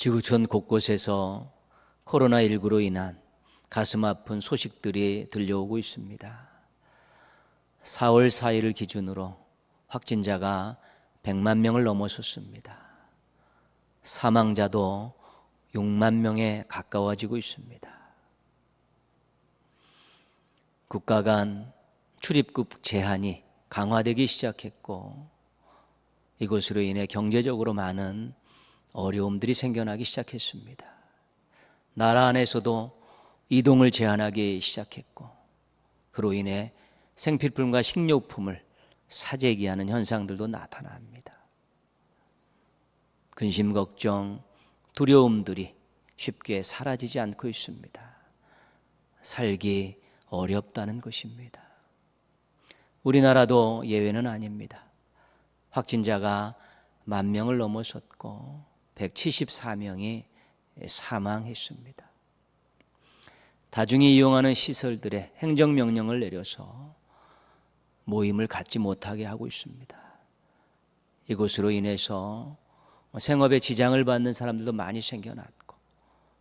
지구촌 곳곳에서 코로나19로 인한 가슴 아픈 소식들이 들려오고 있습니다. 4월 4일을 기준으로 확진자가 100만 명을 넘어섰습니다. 사망자도 6만 명에 가까워지고 있습니다. 국가 간 출입국 제한이 강화되기 시작했고, 이것으로 인해 경제적으로 많은 어려움들이 생겨나기 시작했습니다. 나라 안에서도 이동을 제한하기 시작했고, 그로 인해 생필품과 식료품을 사재기하는 현상들도 나타납니다. 근심, 걱정, 두려움들이 쉽게 사라지지 않고 있습니다. 살기 어렵다는 것입니다. 우리나라도 예외는 아닙니다. 확진자가 10,000명을 넘어섰고 174명이 사망했습니다. 다중이 이용하는 시설들에 행정명령을 내려서 모임을 갖지 못하게 하고 있습니다. 이것으로 인해서 생업에 지장을 받는 사람들도 많이 생겨났고,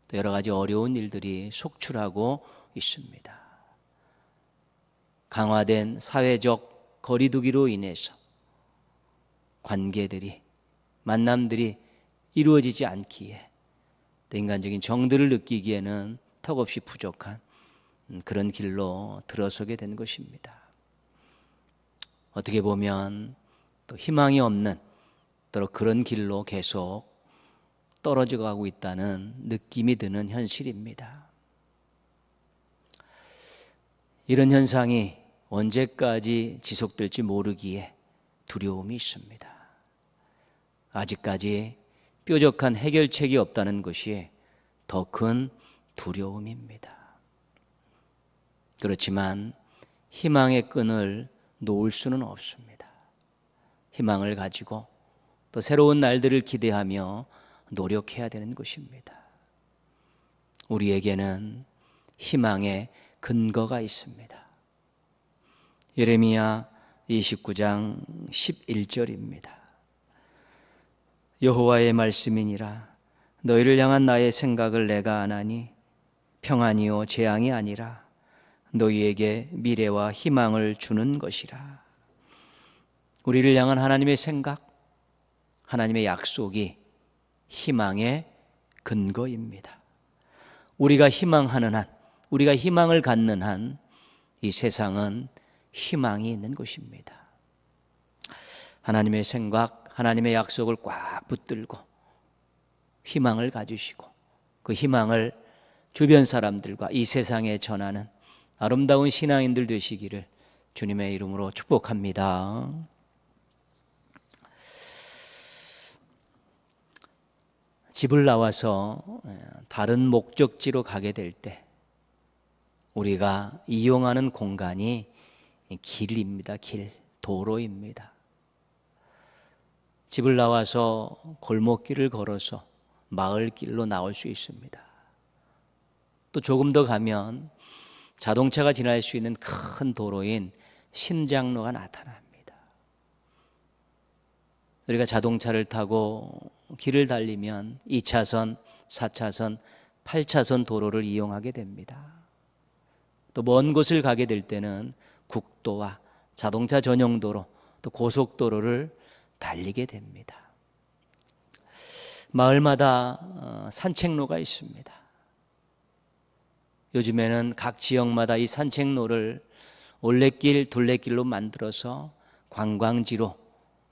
또 여러 가지 어려운 일들이 속출하고 있습니다. 강화된 사회적 거리두기로 인해서 관계들이, 만남들이 이루어지지 않기에 또 인간적인 정들을 느끼기에는 턱없이 부족한 그런 길로 들어서게 된 것입니다. 어떻게 보면 또 희망이 없는 또 그런 길로 계속 떨어져 가고 있다는 느낌이 드는 현실입니다. 이런 현상이 언제까지 지속될지 모르기에 두려움이 있습니다. 아직까지 뾰족한 해결책이 없다는 것이 더 큰 두려움입니다. 그렇지만 희망의 끈을 놓을 수는 없습니다. 희망을 가지고 또 새로운 날들을 기대하며 노력해야 되는 것입니다. 우리에게는 희망의 근거가 있습니다. 예레미야 29장 11절입니다. 여호와의 말씀이니라. 너희를 향한 나의 생각을 내가 아나니 평안이요 재앙이 아니라 너희에게 미래와 희망을 주는 것이라. 우리를 향한 하나님의 생각, 하나님의 약속이 희망의 근거입니다. 우리가 희망하는 한, 우리가 희망을 갖는 한 이 세상은 희망이 있는 것입니다. 하나님의 생각, 하나님의 약속을 꽉 붙들고 희망을 가지시고 그 희망을 주변 사람들과 이 세상에 전하는 아름다운 신앙인들 되시기를 주님의 이름으로 축복합니다. 집을 나와서 다른 목적지로 가게 될 때 우리가 이용하는 공간이 길입니다. 길, 도로입니다. 집을 나와서 골목길을 걸어서 마을길로 나올 수 있습니다. 또 조금 더 가면 자동차가 지날 수 있는 큰 도로인 신장로가 나타납니다. 우리가 자동차를 타고 길을 달리면 2차선, 4차선, 8차선 도로를 이용하게 됩니다. 또 먼 곳을 가게 될 때는 국도와 자동차 전용 도로, 또 고속도로를 달리게 됩니다. 마을마다 산책로가 있습니다. 요즘에는 각 지역마다 이 산책로를 올레길, 둘레길로 만들어서 관광지로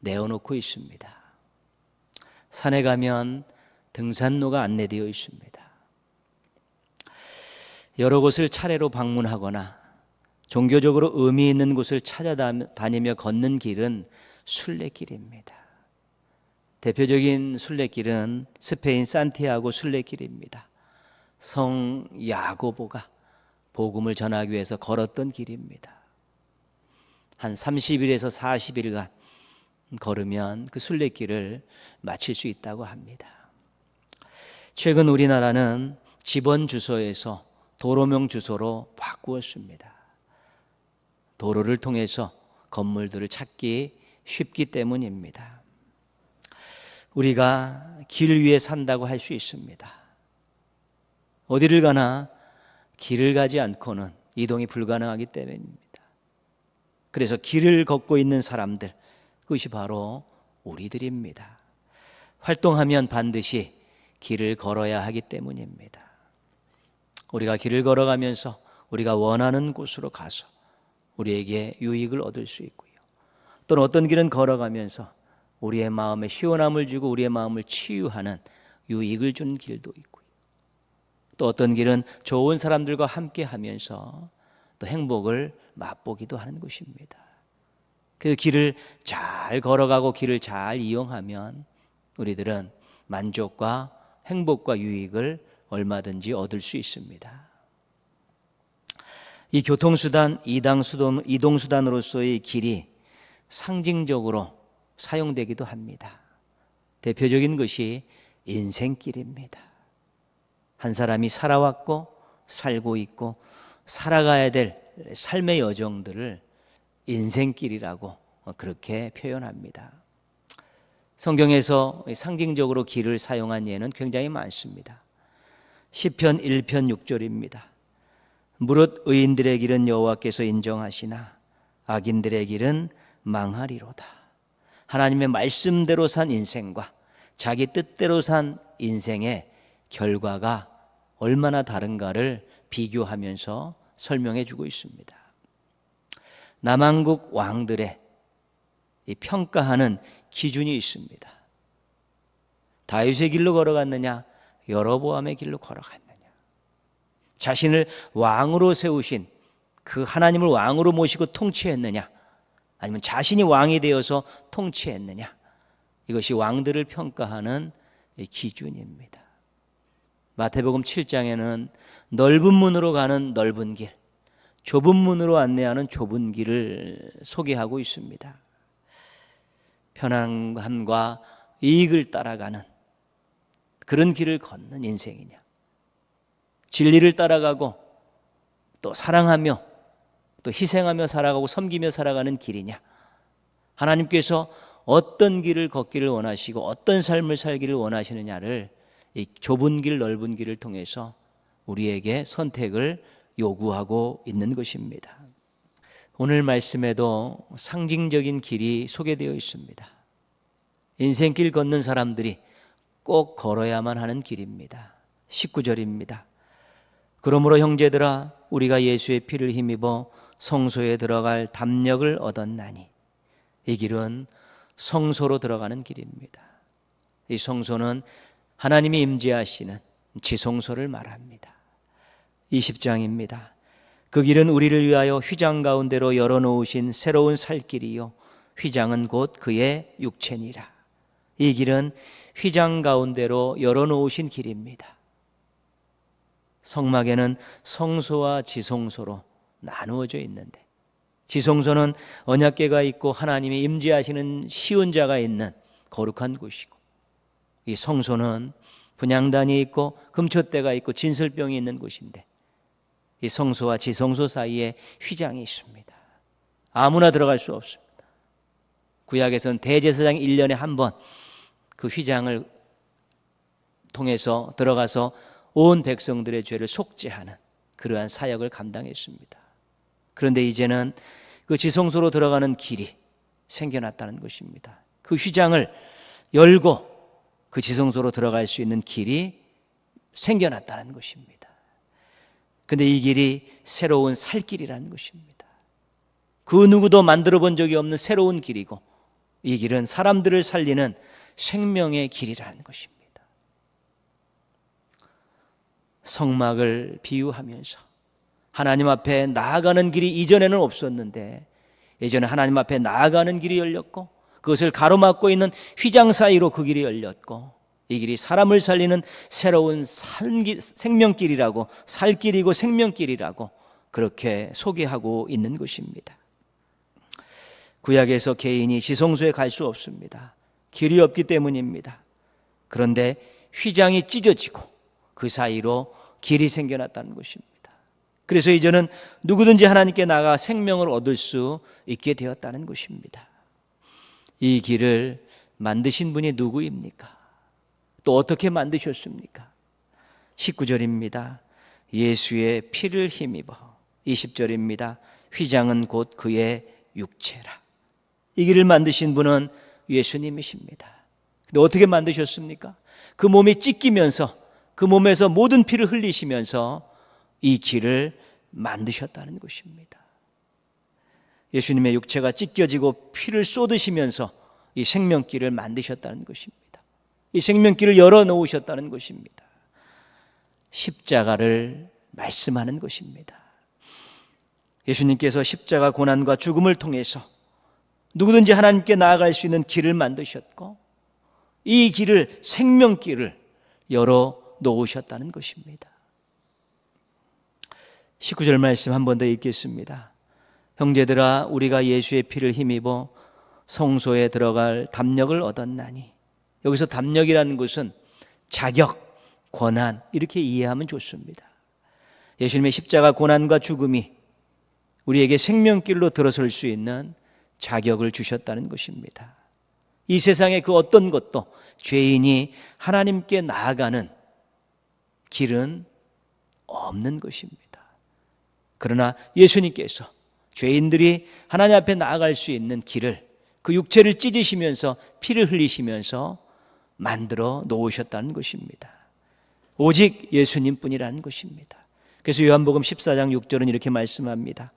내어놓고 있습니다. 산에 가면 등산로가 안내되어 있습니다. 여러 곳을 차례로 방문하거나 종교적으로 의미 있는 곳을 찾아다니며 걷는 길은 순례길입니다. 대표적인 순례길은 스페인 산티아고 순례길입니다. 성 야고보가 복음을 전하기 위해서 걸었던 길입니다. 한 30일에서 40일간 걸으면 그 순례길을 마칠 수 있다고 합니다. 최근 우리나라는 집원 주소에서 도로명 주소로 바꾸었습니다. 도로를 통해서 건물들을 찾기 쉽기 때문입니다. 우리가 길 위에 산다고 할 수 있습니다. 어디를 가나 길을 가지 않고는 이동이 불가능하기 때문입니다. 그래서 길을 걷고 있는 사람들, 그것이 바로 우리들입니다. 활동하면 반드시 길을 걸어야 하기 때문입니다. 우리가 길을 걸어가면서 우리가 원하는 곳으로 가서 우리에게 유익을 얻을 수 있고요. 또는 어떤 길은 걸어가면서 우리의 마음에 시원함을 주고 우리의 마음을 치유하는 유익을 주는 길도 있고요. 또 어떤 길은 좋은 사람들과 함께 하면서 또 행복을 맛보기도 하는 것입니다. 그 길을 잘 걸어가고 길을 잘 이용하면 우리들은 만족과 행복과 유익을 얼마든지 얻을 수 있습니다. 이 교통수단, 이동수단으로서의 길이 상징적으로 사용되기도 합니다. 대표적인 것이 인생길입니다. 한 사람이 살아왔고 살고 있고 살아가야 될 삶의 여정들을 인생길이라고 그렇게 표현합니다. 성경에서 상징적으로 길을 사용한 예는 굉장히 많습니다. 시편 1편 6절입니다. 무릇 의인들의 길은 여호와께서 인정하시나 악인들의 길은 망하리로다. 하나님의 말씀대로 산 인생과 자기 뜻대로 산 인생의 결과가 얼마나 다른가를 비교하면서 설명해 주고 있습니다. 남한국 왕들의 이 평가하는 기준이 있습니다. 다윗의 길로 걸어갔느냐, 여로보암의 길로 걸어갔느냐, 자신을 왕으로 세우신 그 하나님을 왕으로 모시고 통치했느냐, 아니면 자신이 왕이 되어서 통치했느냐, 이것이 왕들을 평가하는 기준입니다. 마태복음 7장에는 넓은 문으로 가는 넓은 길, 좁은 문으로 안내하는 좁은 길을 소개하고 있습니다. 편안함과 이익을 따라가는 그런 길을 걷는 인생이냐, 진리를 따라가고 또 사랑하며 또 희생하며 살아가고 섬기며 살아가는 길이냐, 하나님께서 어떤 길을 걷기를 원하시고 어떤 삶을 살기를 원하시느냐를 이 좁은 길 넓은 길을 통해서 우리에게 선택을 요구하고 있는 것입니다. 오늘 말씀에도 상징적인 길이 소개되어 있습니다. 인생길 걷는 사람들이 꼭 걸어야만 하는 길입니다. 19절입니다. 그러므로 형제들아 우리가 예수의 피를 힘입어 성소에 들어갈 담력을 얻었나니, 이 길은 성소로 들어가는 길입니다. 이 성소는 하나님이 임재하시는 지성소를 말합니다. 20장입니다. 그 길은 우리를 위하여 휘장 가운데로 열어놓으신 새로운 살 길이요 휘장은 곧 그의 육체니라. 이 길은 휘장 가운데로 열어놓으신 길입니다. 성막에는 성소와 지성소로 나누어져 있는데, 지성소는 언약궤가 있고 하나님이 임재하시는 시온자가 있는 거룩한 곳이고, 이 성소는 분향단이 있고 금촛대가 있고 진설병이 있는 곳인데, 이 성소와 지성소 사이에 휘장이 있습니다. 아무나 들어갈 수 없습니다. 구약에서는 대제사장이 1년에 한 번 그 휘장을 통해서 들어가서 온 백성들의 죄를 속죄하는 그러한 사역을 감당했습니다. 그런데 이제는 그 지성소로 들어가는 길이 생겨났다는 것입니다. 그 휘장을 열고 그 지성소로 들어갈 수 있는 길이 생겨났다는 것입니다. 그런데 이 길이 새로운 살 길이라는 것입니다. 그 누구도 만들어 본 적이 없는 새로운 길이고, 이 길은 사람들을 살리는 생명의 길이라는 것입니다. 성막을 비유하면서 하나님 앞에 나아가는 길이 이전에는 없었는데, 예전에 하나님 앞에 나아가는 길이 열렸고 그것을 가로막고 있는 휘장 사이로 그 길이 열렸고, 이 길이 사람을 살리는 새로운 생명길이라고, 살길이고 생명길이라고 그렇게 소개하고 있는 것입니다. 구약에서 개인이 지성소에 갈 수 없습니다. 길이 없기 때문입니다. 그런데 휘장이 찢어지고 그 사이로 길이 생겨났다는 것입니다. 그래서 이제는 누구든지 하나님께 나가 생명을 얻을 수 있게 되었다는 것입니다. 이 길을 만드신 분이 누구입니까? 또 어떻게 만드셨습니까? 19절입니다. 예수의 피를 힘입어. 20절입니다. 휘장은 곧 그의 육체라. 이 길을 만드신 분은 예수님이십니다. 근데 어떻게 만드셨습니까? 그 몸이 찢기면서 그 몸에서 모든 피를 흘리시면서 이 길을 만드셨다는 것입니다. 예수님의 육체가 찢겨지고 피를 쏟으시면서 이 생명길을 만드셨다는 것입니다. 이 생명길을 열어놓으셨다는 것입니다. 십자가를 말씀하는 것입니다. 예수님께서 십자가 고난과 죽음을 통해서 누구든지 하나님께 나아갈 수 있는 길을 만드셨고 이 길을, 생명길을 열어놓으셨다는 것입니다. 19절 말씀 한 번 더 읽겠습니다. 형제들아, 우리가 예수의 피를 힘입어 성소에 들어갈 담력을 얻었나니. 여기서 담력이라는 것은 자격, 권한, 이렇게 이해하면 좋습니다. 예수님의 십자가 고난과 죽음이 우리에게 생명길로 들어설 수 있는 자격을 주셨다는 것입니다. 이 세상의 그 어떤 것도 죄인이 하나님께 나아가는 길은 없는 것입니다. 그러나 예수님께서 죄인들이 하나님 앞에 나아갈 수 있는 길을, 그 육체를 찢으시면서 피를 흘리시면서 만들어 놓으셨다는 것입니다. 오직 예수님뿐이라는 것입니다. 그래서 요한복음 14장 6절은 이렇게 말씀합니다.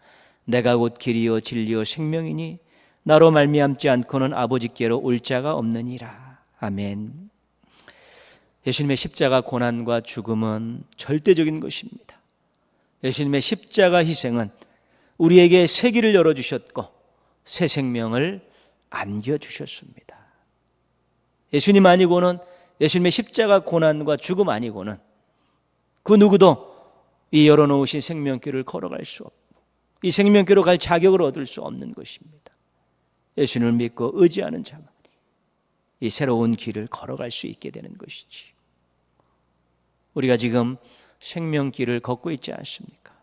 내가 곧 길이요 진리요 생명이니 나로 말미암지 않고는 아버지께로 올 자가 없느니라. 아멘. 예수님의 십자가 고난과 죽음은 절대적인 것입니다. 예수님의 십자가 희생은 우리에게 새 길을 열어주셨고 새 생명을 안겨주셨습니다. 예수님 아니고는, 예수님의 십자가 고난과 죽음 아니고는 그 누구도 이 열어놓으신 생명길을 걸어갈 수 없고 이 생명길로 갈 자격을 얻을 수 없는 것입니다. 예수님을 믿고 의지하는 자만이 이 새로운 길을 걸어갈 수 있게 되는 것이지. 우리가 지금 생명길을 걷고 있지 않습니까?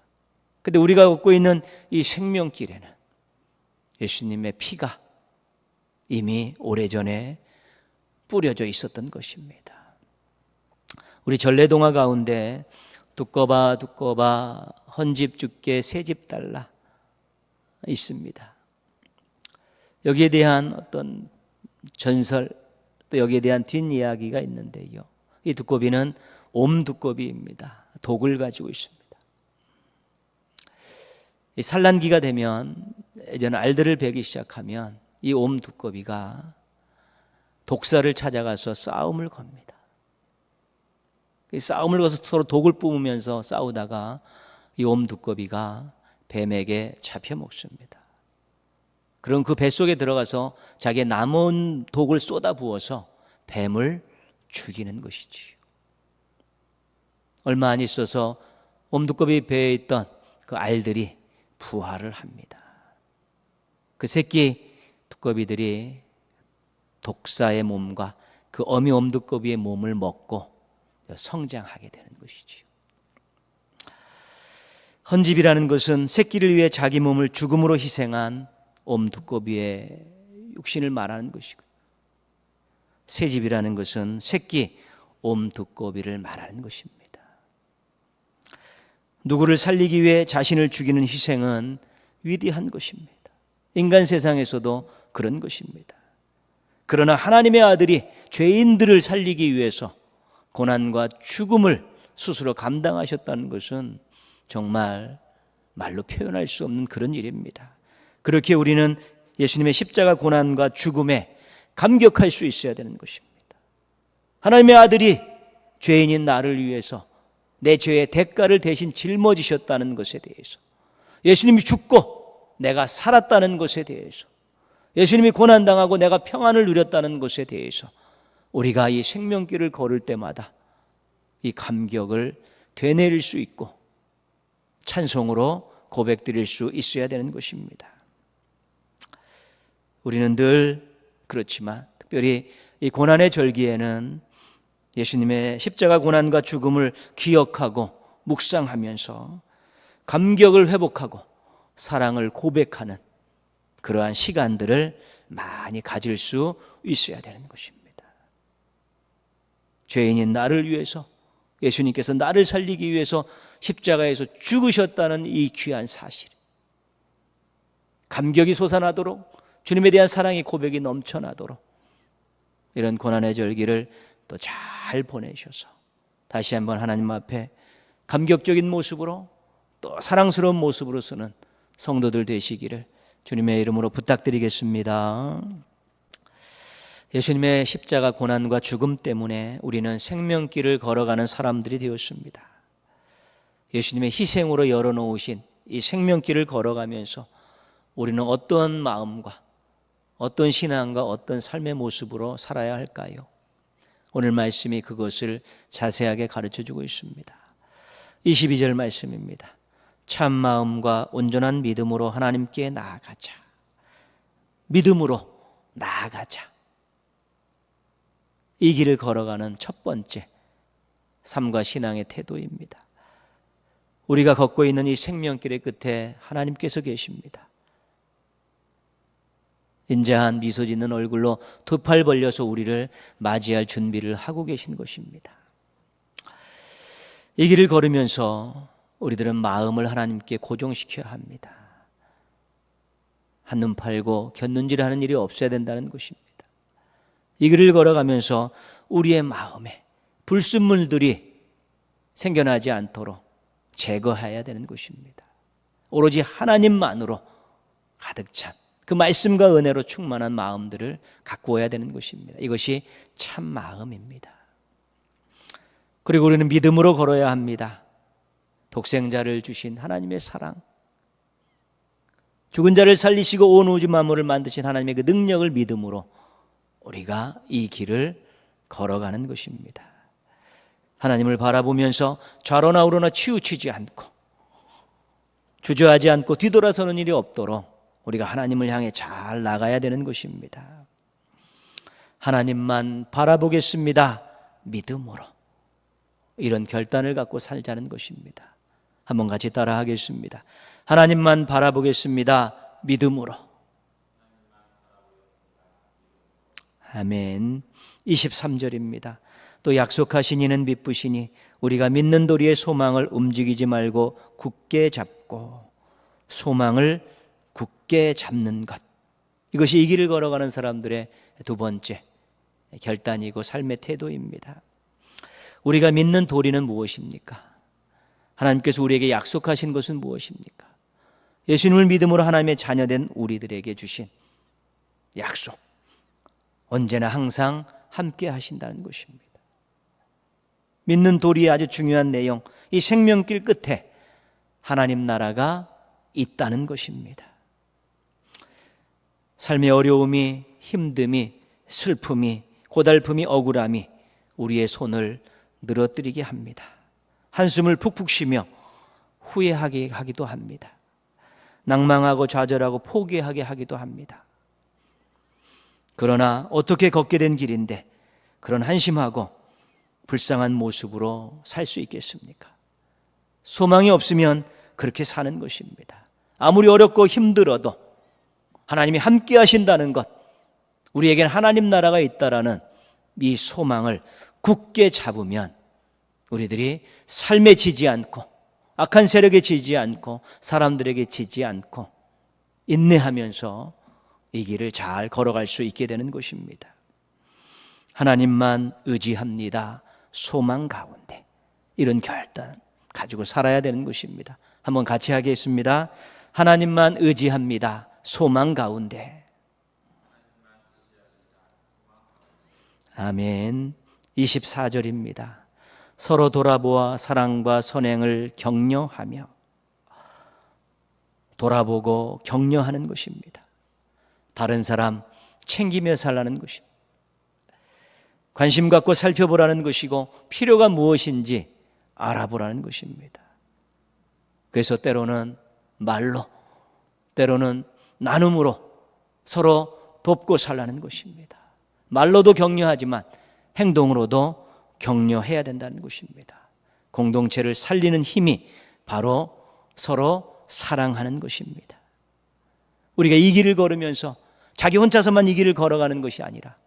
그런데 우리가 걷고 있는 이 생명길에는 예수님의 피가 이미 오래전에 뿌려져 있었던 것입니다. 우리 전래동화 가운데 두꺼봐 두꺼봐 헌집 죽게 새집 달라 있습니다. 여기에 대한 어떤 전설, 또 여기에 대한 뒷이야기가 있는데요. 이 두꺼비는 옴두꺼비입니다. 독을 가지고 있습니다. 이 산란기가 되면 예전 알들을 베기 시작하면 이 옴두꺼비가 독사를 찾아가서 싸움을 겁니다. 싸움을 거서 서로 독을 뿜으면서 싸우다가 이 옴두꺼비가 뱀에게 잡혀 먹습니다. 그럼 그 뱃속에 들어가서 자기의 남은 독을 쏟아 부어서 뱀을 죽이는 것이지요. 얼마 안 있어서 옴두꺼비 배에 있던 그 알들이 부활을 합니다. 그 새끼 두꺼비들이 독사의 몸과 그 어미 옴두꺼비의 몸을 먹고 성장하게 되는 것이지요. 헌집이라는 것은 새끼를 위해 자기 몸을 죽음으로 희생한 옴두꺼비의 육신을 말하는 것이고, 새집이라는 것은 새끼 옴두꺼비를 말하는 것입니다. 누구를 살리기 위해 자신을 죽이는 희생은 위대한 것입니다. 인간 세상에서도 그런 것입니다. 그러나 하나님의 아들이 죄인들을 살리기 위해서 고난과 죽음을 스스로 감당하셨다는 것은 정말 말로 표현할 수 없는 그런 일입니다. 그렇게 우리는 예수님의 십자가 고난과 죽음에 감격할 수 있어야 되는 것입니다. 하나님의 아들이 죄인인 나를 위해서 내 죄의 대가를 대신 짊어지셨다는 것에 대해서, 예수님이 죽고 내가 살았다는 것에 대해서, 예수님이 고난당하고 내가 평안을 누렸다는 것에 대해서 우리가 이 생명길을 걸을 때마다 이 감격을 되뇌릴 수 있고 찬송으로 고백드릴 수 있어야 되는 것입니다. 우리는 늘 그렇지만 특별히 이 고난의 절기에는 예수님의 십자가 고난과 죽음을 기억하고 묵상하면서 감격을 회복하고 사랑을 고백하는 그러한 시간들을 많이 가질 수 있어야 되는 것입니다. 죄인인 나를 위해서, 예수님께서 나를 살리기 위해서 십자가에서 죽으셨다는 이 귀한 사실, 감격이 솟아나도록, 주님에 대한 사랑의 고백이 넘쳐나도록 이런 고난의 절기를 또 잘 보내셔서 다시 한번 하나님 앞에 감격적인 모습으로 또 사랑스러운 모습으로 서는 성도들 되시기를 주님의 이름으로 부탁드리겠습니다. 예수님의 십자가 고난과 죽음 때문에 우리는 생명길을 걸어가는 사람들이 되었습니다. 예수님의 희생으로 열어놓으신 이 생명길을 걸어가면서 우리는 어떤 마음과 어떤 신앙과 어떤 삶의 모습으로 살아야 할까요? 오늘 말씀이 그것을 자세하게 가르쳐주고 있습니다. 22절 말씀입니다. 참 마음과 온전한 믿음으로 하나님께 나아가자. 믿음으로 나아가자. 이 길을 걸어가는 첫 번째 삶과 신앙의 태도입니다. 우리가 걷고 있는 이 생명길의 끝에 하나님께서 계십니다. 인자한 미소 짓는 얼굴로 두 팔 벌려서 우리를 맞이할 준비를 하고 계신 것입니다. 이 길을 걸으면서 우리들은 마음을 하나님께 고정시켜야 합니다. 한눈 팔고 곁눈질하는 일이 없어야 된다는 것입니다. 이 길을 걸어가면서 우리의 마음에 불순물들이 생겨나지 않도록 제거해야 되는 것입니다. 오로지 하나님만으로 가득 찬 그 말씀과 은혜로 충만한 마음들을 가꾸어야 되는 것입니다. 이것이 참 마음입니다. 그리고 우리는 믿음으로 걸어야 합니다. 독생자를 주신 하나님의 사랑, 죽은 자를 살리시고 온 우주 만물을 만드신 하나님의 그 능력을 믿음으로 우리가 이 길을 걸어가는 것입니다. 하나님을 바라보면서 좌로나 우로나 치우치지 않고 주저하지 않고 뒤돌아서는 일이 없도록 우리가 하나님을 향해 잘 나가야 되는 것입니다. 하나님만 바라보겠습니다. 믿음으로. 이런 결단을 갖고 살자는 것입니다. 한번 같이 따라 하겠습니다. 하나님만 바라보겠습니다. 믿음으로. 아멘. 23절입니다. 또 약속하신 이는 미쁘시니 우리가 믿는 도리의 소망을 움직이지 말고 굳게 잡고, 소망을 굳게 잡는 것, 이것이 이 길을 걸어가는 사람들의 두 번째 결단이고 삶의 태도입니다. 우리가 믿는 도리는 무엇입니까? 하나님께서 우리에게 약속하신 것은 무엇입니까? 예수님을 믿음으로 하나님의 자녀된 우리들에게 주신 약속, 언제나 항상 함께 하신다는 것입니다. 믿는 도리의 아주 중요한 내용, 이 생명길 끝에 하나님 나라가 있다는 것입니다. 삶의 어려움이, 힘듦이, 슬픔이, 고달픔이, 억울함이 우리의 손을 늘어뜨리게 합니다. 한숨을 푹푹 쉬며 후회하게 하기도 합니다. 낭망하고 좌절하고 포기하게 하기도 합니다. 그러나 어떻게 걷게 된 길인데 그런 한심하고 불쌍한 모습으로 살 수 있겠습니까? 소망이 없으면 그렇게 사는 것입니다. 아무리 어렵고 힘들어도 하나님이 함께 하신다는 것, 우리에겐 하나님 나라가 있다라는 이 소망을 굳게 잡으면 우리들이 삶에 지지 않고, 악한 세력에 지지 않고, 사람들에게 지지 않고 인내하면서 이 길을 잘 걸어갈 수 있게 되는 것입니다. 하나님만 의지합니다. 소망 가운데. 이런 결단 가지고 살아야 되는 것입니다. 한번 같이 하겠습니다. 하나님만 의지합니다. 소망 가운데. 아멘. 24절입니다. 서로 돌아보아 사랑과 선행을 격려하며. 돌아보고 격려하는 것입니다. 다른 사람 챙기며 살라는 것입니다. 관심 갖고 살펴보라는 것이고 필요가 무엇인지 알아보라는 것입니다. 그래서 때로는 말로, 때로는 나눔으로 서로 돕고 살라는 것입니다. 말로도 격려하지만 행동으로도 격려해야 된다는 것입니다. 공동체를 살리는 힘이 바로 서로 사랑하는 것입니다. 우리가 이 길을 걸으면서 자기 혼자서만 이 길을 걸어가는 것이 아니라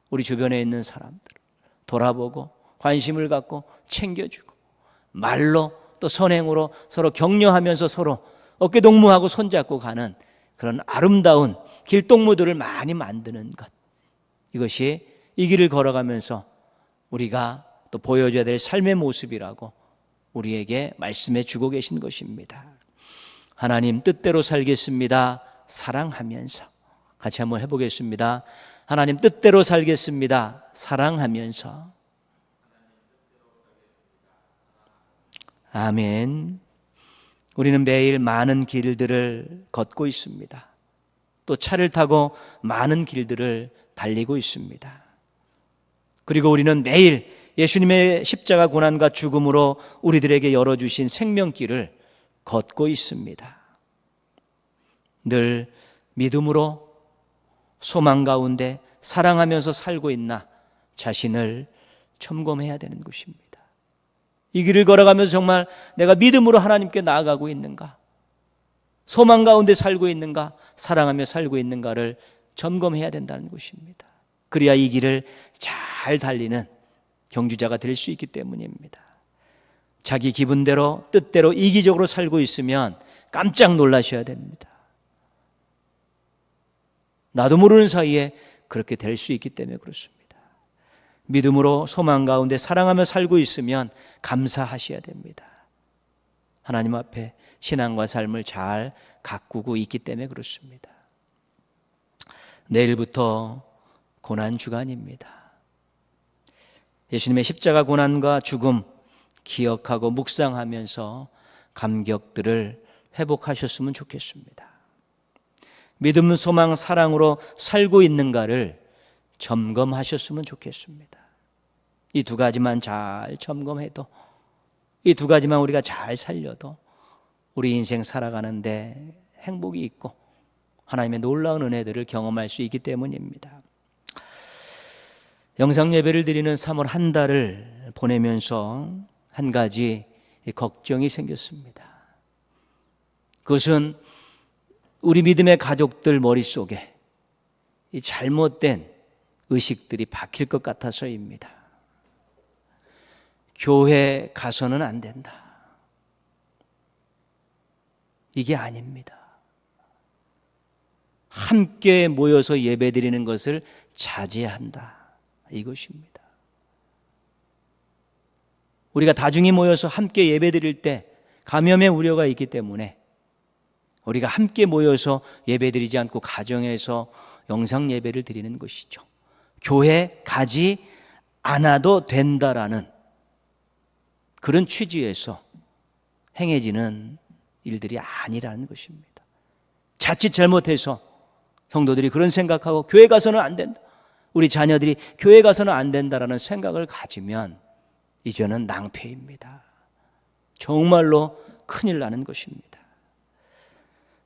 우리 주변에 있는 사람들 돌아보고 관심을 갖고 챙겨주고 말로 또 선행으로 서로 격려하면서 서로 어깨동무하고 손잡고 가는 그런 아름다운 길동무들을 많이 만드는 것, 이것이 이 길을 걸어가면서 우리가 또 보여줘야 될 삶의 모습이라고 우리에게 말씀해 주고 계신 것입니다. 하나님 뜻대로 살겠습니다. 사랑하면서. 같이 한번 해보겠습니다. 하나님 뜻대로 살겠습니다. 사랑하면서. 아멘. 우리는 매일 많은 길들을 걷고 있습니다. 또 차를 타고 많은 길들을 달리고 있습니다. 그리고 우리는 매일 예수님의 십자가 고난과 죽음으로 우리들에게 열어주신 생명길을 걷고 있습니다. 늘 믿음으로 소망 가운데 사랑하면서 살고 있나 자신을 점검해야 되는 것입니다. 이 길을 걸어가면서 정말 내가 믿음으로 하나님께 나아가고 있는가, 소망 가운데 살고 있는가, 사랑하며 살고 있는가를 점검해야 된다는 것입니다. 그래야 이 길을 잘 달리는 경주자가 될 수 있기 때문입니다. 자기 기분대로 뜻대로 이기적으로 살고 있으면 깜짝 놀라셔야 됩니다. 나도 모르는 사이에 그렇게 될 수 있기 때문에 그렇습니다. 믿음으로 소망 가운데 사랑하며 살고 있으면 감사하셔야 됩니다. 하나님 앞에 신앙과 삶을 잘 가꾸고 있기 때문에 그렇습니다. 내일부터 고난주간입니다. 예수님의 십자가 고난과 죽음 기억하고 묵상하면서 감격들을 회복하셨으면 좋겠습니다. 믿음, 소망, 사랑으로 살고 있는가를 점검하셨으면 좋겠습니다. 이 두 가지만 잘 점검해도, 이 두 가지만 우리가 잘 살려도 우리 인생 살아가는데 행복이 있고 하나님의 놀라운 은혜들을 경험할 수 있기 때문입니다. 영상 예배를 드리는 3월 한 달을 보내면서 한 가지 걱정이 생겼습니다. 그것은 우리 믿음의 가족들 머릿속에 이 잘못된 의식들이 박힐 것 같아서입니다. 교회 가서는 안 된다. 이게 아닙니다. 함께 모여서 예배드리는 것을 자제한다. 이것입니다. 우리가 다중이 모여서 함께 예배드릴 때 감염의 우려가 있기 때문에 우리가 함께 모여서 예배드리지 않고 가정에서 영상 예배를 드리는 것이죠. 교회 가지 않아도 된다라는 그런 취지에서 행해지는 일들이 아니라는 것입니다. 자칫 잘못해서 성도들이 그런 생각하고 교회 가서는 안 된다, 우리 자녀들이 교회 가서는 안 된다라는 생각을 가지면 이제는 낭패입니다. 정말로 큰일 나는 것입니다.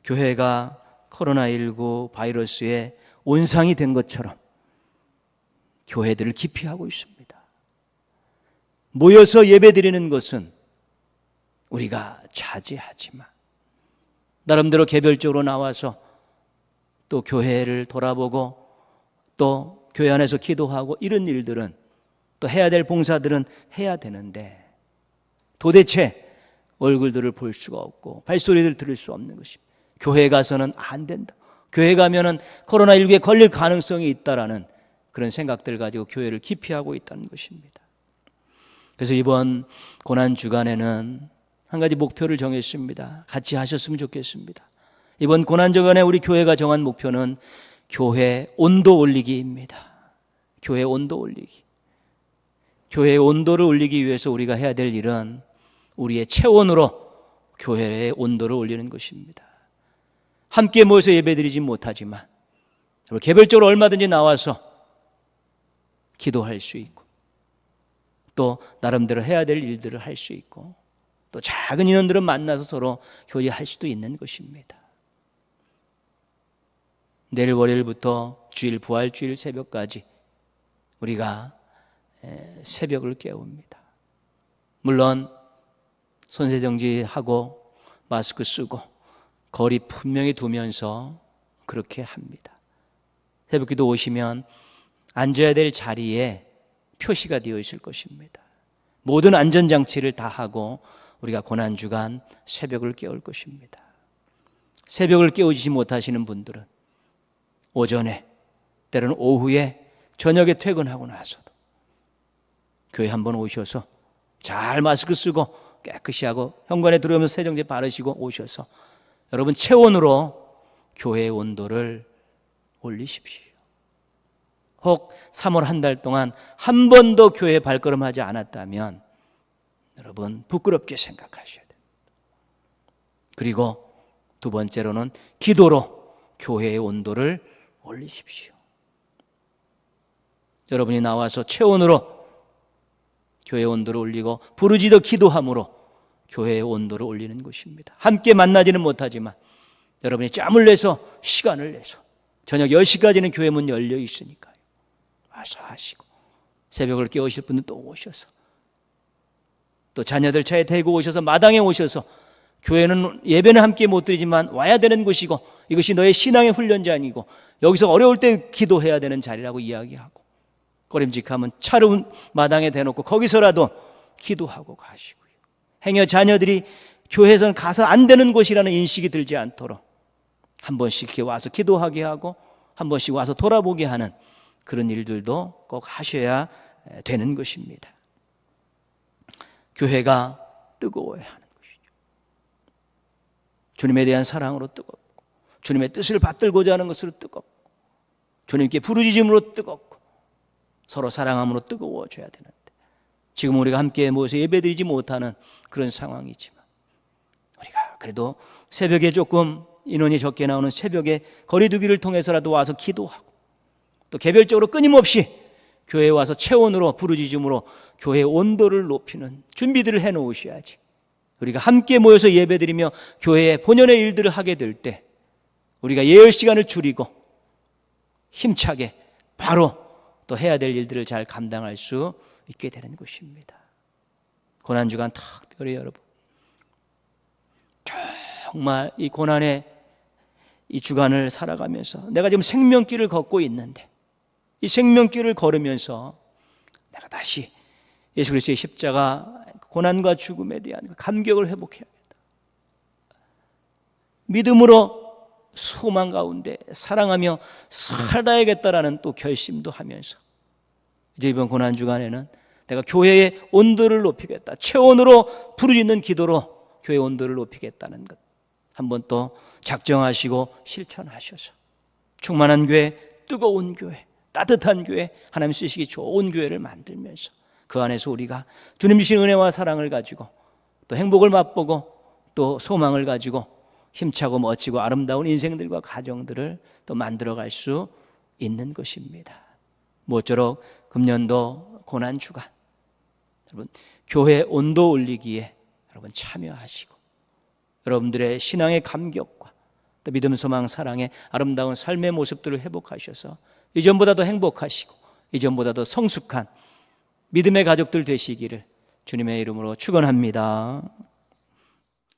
교회가 코로나19 바이러스의 온상이 된 것처럼 교회들을 기피하고 있습니다. 모여서 예배드리는 것은 우리가 자제하지만 나름대로 개별적으로 나와서 또 교회를 돌아보고 또 교회 안에서 기도하고 이런 일들은 또 해야 될 봉사들은 해야 되는데 도대체 얼굴들을 볼 수가 없고 발소리를 들을 수 없는 것입니다. 교회 가서는 안 된다. 교회 가면은 코로나19에 걸릴 가능성이 있다라는 그런 생각들을 가지고 교회를 기피하고 있다는 것입니다. 그래서 이번 고난 주간에는 한 가지 목표를 정했습니다. 같이 하셨으면 좋겠습니다. 이번 고난 주간에 우리 교회가 정한 목표는 교회 온도 올리기입니다. 교회 온도 올리기. 교회의 온도를 올리기 위해서 우리가 해야 될 일은 우리의 체온으로 교회의 온도를 올리는 것입니다. 함께 모여서 예배드리지 못하지만 개별적으로 얼마든지 나와서 기도할 수 있고 또 나름대로 해야 될 일들을 할 수 있고 또 작은 인원들은 만나서 서로 교제할 수도 있는 것입니다. 내일 월요일부터 주일 부활주일 새벽까지 우리가 새벽을 깨웁니다. 물론 손세정지하고 마스크 쓰고 거리 분명히 두면서 그렇게 합니다. 새벽기도 오시면 앉아야 될 자리에 표시가 되어 있을 것입니다. 모든 안전장치를 다 하고 우리가 고난주간 새벽을 깨울 것입니다. 새벽을 깨우지 못하시는 분들은 오전에, 때로는 오후에, 저녁에 퇴근하고 나서도 교회 한번 오셔서 잘 마스크 쓰고 깨끗이 하고 현관에 들어오면서 세정제 바르시고 오셔서 여러분 체온으로 교회의 온도를 올리십시오. 혹 3월 한 달 동안 한 번도 교회에 발걸음하지 않았다면 여러분 부끄럽게 생각하셔야 됩니다. 그리고 두 번째로는 기도로 교회의 온도를 올리십시오. 여러분이 나와서 체온으로 교회의 온도를 올리고 부르짖어 기도함으로 교회의 온도를 올리는 것입니다. 함께 만나지는 못하지만 여러분이 짬을 내서 시간을 내서 저녁 10시까지는 교회 문 열려 있으니까요. 와서 하시고 새벽을 깨우실 분은 또 오셔서 또 자녀들 차에 대고 오셔서 마당에 오셔서 교회는 예배는 함께 못 드리지만 와야 되는 곳이고 이것이 너의 신앙의 훈련장이고 여기서 어려울 때 기도해야 되는 자리라고 이야기하고 꺼림직하면 차를 마당에 대놓고 거기서라도 기도하고 가시고요. 행여 자녀들이 교회에서는 가서 안 되는 곳이라는 인식이 들지 않도록 한 번씩 이렇게 와서 기도하게 하고 한 번씩 와서 돌아보게 하는 그런 일들도 꼭 하셔야 되는 것입니다. 교회가 뜨거워야 하는 것이죠. 주님에 대한 사랑으로 뜨겁고 주님의 뜻을 받들고자 하는 것으로 뜨겁고 주님께 부르짖음으로 뜨겁고 서로 사랑함으로 뜨거워져야 되는데 지금 우리가 함께 모여서 예배드리지 못하는 그런 상황이지만 우리가 그래도 새벽에 조금 인원이 적게 나오는 새벽에 거리두기를 통해서라도 와서 기도하고 또 개별적으로 끊임없이 교회에 와서 체온으로 부르짖음으로 교회의 온도를 높이는 준비들을 해놓으셔야지. 우리가 함께 모여서 예배드리며 교회의 본연의 일들을 하게 될 때 우리가 예열 시간을 줄이고 힘차게 바로 또 해야 될 일들을 잘 감당할 수 있게 되는 것입니다. 고난주간 특별히 여러분 정말 이 고난의 이 주간을 살아가면서 내가 지금 생명길을 걷고 있는데 이 생명길을 걸으면서 내가 다시 예수 그리스도의 십자가 고난과 죽음에 대한 감격을 회복해야겠다. 믿음으로 소망 가운데 사랑하며 살아야겠다라는 또 결심도 하면서 이제 이번 고난 주간에는 내가 교회의 온도를 높이겠다. 체온으로 부르짖는 기도로 교회의 온도를 높이겠다는 것 한번 또 작정하시고 실천하셔서 충만한 교회, 뜨거운 교회, 따뜻한 교회, 하나님 쓰시기 좋은 교회를 만들면서 그 안에서 우리가 주님 주신 은혜와 사랑을 가지고 또 행복을 맛보고 또 소망을 가지고 힘차고 멋지고 아름다운 인생들과 가정들을 또 만들어갈 수 있는 것입니다. 모쪼록 금년도 고난주간 여러분 교회 온도 올리기에 여러분 참여하시고 여러분들의 신앙의 감격과 또 믿음, 소망, 사랑의 아름다운 삶의 모습들을 회복하셔서 이전보다도 행복하시고 이전보다도 성숙한 믿음의 가족들 되시기를 주님의 이름으로 축원합니다.